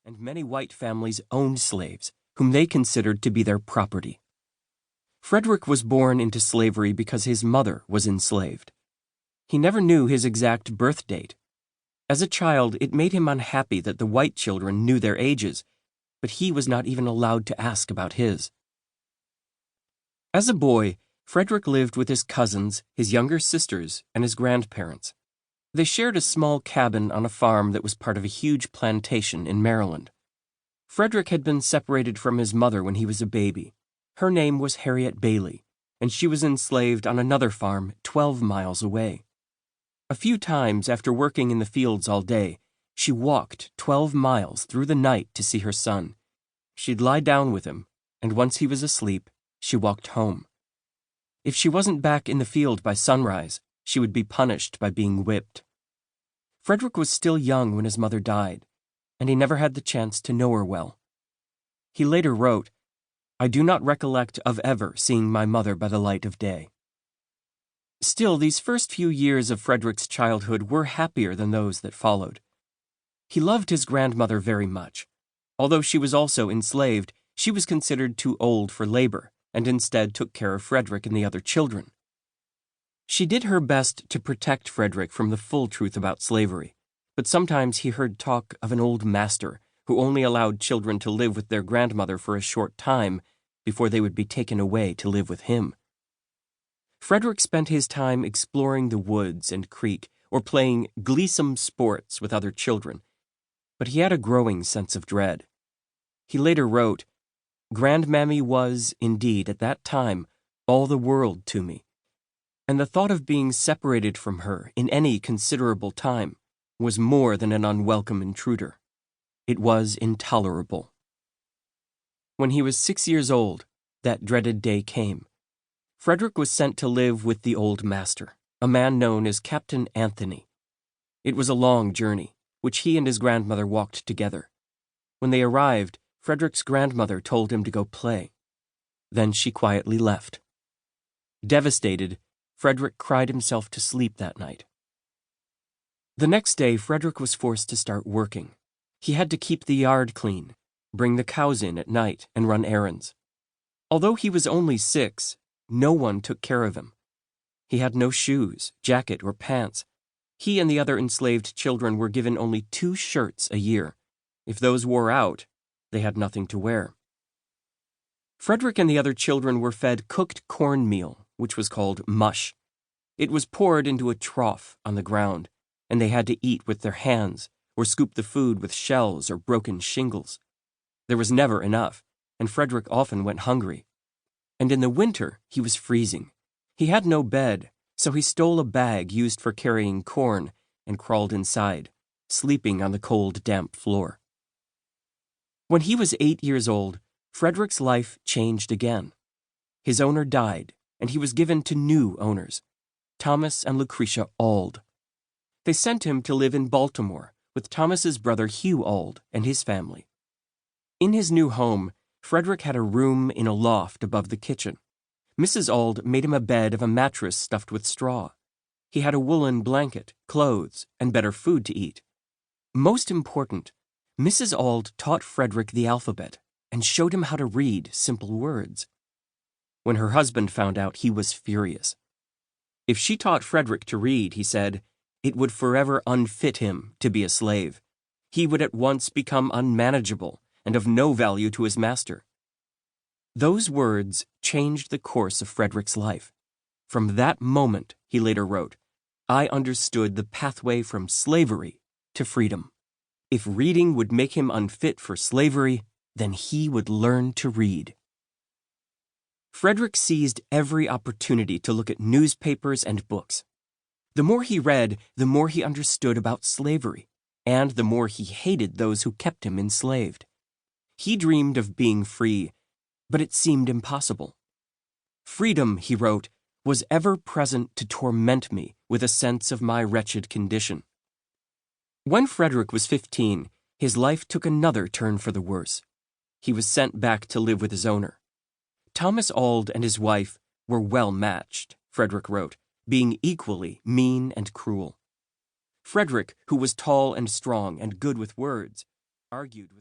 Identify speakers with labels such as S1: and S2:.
S1: and many white families owned slaves, whom they considered to be their property. Frederick was born into slavery because his mother was enslaved. He never knew his exact birth date. As a child, it made him unhappy that the white children knew their ages, but he was not even allowed to ask about his. As a boy, Frederick lived with his cousins, his younger sisters, and his grandparents. They shared a small cabin on a farm that was part of a huge plantation in Maryland. Frederick had been separated from his mother when he was a baby. Her name was Harriet Bailey, and she was enslaved on another farm 12 miles away. A few times after working in the fields all day, she walked 12 miles through the night to see her son. She'd lie down with him, and once he was asleep, she walked home. If she wasn't back in the field by sunrise, she would be punished by being whipped. Frederick was still young when his mother died, and he never had the chance to know her well. He later wrote, "I do not recollect of ever seeing my mother by the light of day." Still, these first few years of Frederick's childhood were happier than those that followed. He loved his grandmother very much. Although she was also enslaved, she was considered too old for labor, and instead took care of Frederick and the other children. She did her best to protect Frederick from the full truth about slavery, but sometimes he heard talk of an old master who only allowed children to live with their grandmother for a short time before they would be taken away to live with him. Frederick spent his time exploring the woods and creek or playing gleesome sports with other children, but he had a growing sense of dread. He later wrote, "Grandmammy was, indeed, at that time, all the world to me, and the thought of being separated from her in any considerable time was more than an unwelcome intruder. It was intolerable." When he was 6 years old, that dreaded day came. Frederick was sent to live with the old master, a man known as Captain Anthony. It was a long journey, which he and his grandmother walked together. When they arrived, Frederick's grandmother told him to go play. Then she quietly left. Devastated, Frederick cried himself to sleep that night. The next day, Frederick was forced to start working. He had to keep the yard clean, bring the cows in at night, and run errands. Although he was only 6, no one took care of him. He had no shoes, jacket, or pants. He and the other enslaved children were given only 2 shirts a year. If those wore out, they had nothing to wear. Frederick and the other children were fed cooked cornmeal, which was called mush. It was poured into a trough on the ground, and they had to eat with their hands or scoop the food with shells or broken shingles. There was never enough, and Frederick often went hungry. And in the winter, he was freezing. He had no bed, so he stole a bag used for carrying corn and crawled inside, sleeping on the cold, damp floor. When he was 8 years old, Frederick's life changed again. His owner died, and he was given to new owners, Thomas and Lucretia Auld. They sent him to live in Baltimore with Thomas's brother Hugh Auld and his family. In his new home, Frederick had a room in a loft above the kitchen. Mrs. Auld made him a bed of a mattress stuffed with straw. He had a woolen blanket, clothes, and better food to eat. Most important, Mrs. Auld taught Frederick the alphabet and showed him how to read simple words. When her husband found out, he was furious. If she taught Frederick to read, he said, it would forever unfit him to be a slave. He would at once become unmanageable and of no value to his master. Those words changed the course of Frederick's life. From that moment, he later wrote, I understood the pathway from slavery to freedom. If reading would make him unfit for slavery, then he would learn to read. Frederick seized every opportunity to look at newspapers and books. The more he read, the more he understood about slavery, and the more he hated those who kept him enslaved. He dreamed of being free, but it seemed impossible. Freedom, he wrote, was ever present to torment me with a sense of my wretched condition. When Frederick was 15, his life took another turn for the worse. He was sent back to live with his owner. Thomas Auld and his wife were well matched, Frederick wrote, being equally mean and cruel. Frederick, who was tall and strong and good with words, argued with